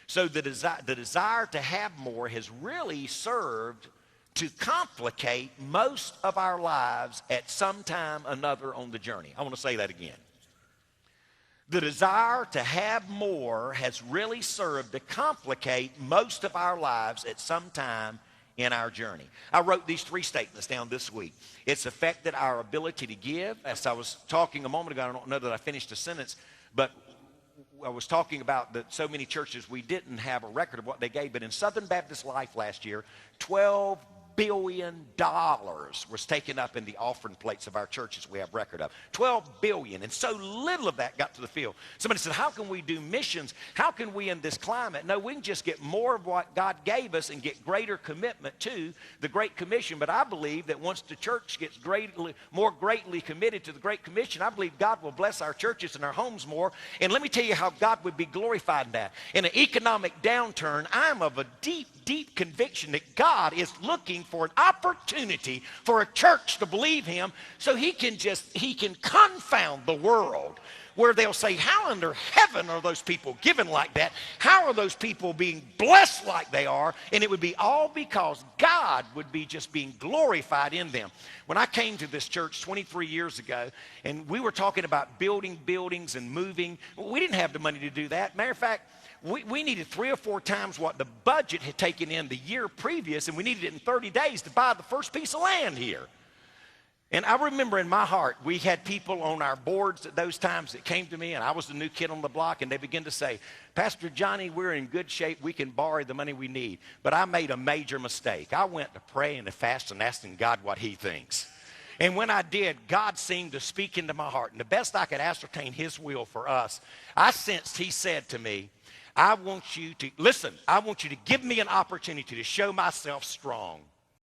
So the desire to have more has really served to complicate most of our lives at some time or another on the journey. I want to say that again. The desire to have more has really served to complicate most of our lives at some time in our journey. I wrote these 3 statements down this week. It's affected our ability to give. As I was talking a moment ago, I don't know that I finished the sentence, but I was talking about that so many churches, we didn't have a record of what they gave. But in Southern Baptist Life last year, $12 billion was taken up in the offering plates of our churches we have record of. $12 billion, and so little of that got to the field. Somebody said, how can we do missions? How can we in this climate? No, we can just get more of what God gave us and get greater commitment to the Great Commission. But I believe that once the church gets more greatly committed to the Great Commission, I believe God will bless our churches and our homes more. And let me tell you how God would be glorified in that. In an economic downturn, I'm of a deep conviction that God is looking for an opportunity for a church to believe him so he can confound the world where they'll say, how under heaven are those people giving like that? How are those people being blessed like they are? And it would be all because God would be just being glorified in them. When I came to this church 23 years ago, and we were talking about building buildings and moving, we didn't have the money to do that. Matter of fact, we needed 3 or 4 times what the budget had taken in the year previous, and we needed it in 30 days to buy the first piece of land here. And I remember in my heart, we had people on our boards at those times that came to me, and I was the new kid on the block, and they began to say, Pastor Johnny, we're in good shape. We can borrow the money we need. But I made a major mistake. I went to pray and to fast and asking God what he thinks. And when I did, God seemed to speak into my heart. And the best I could ascertain his will for us, I sensed he said to me, I want you to give me an opportunity to show myself strong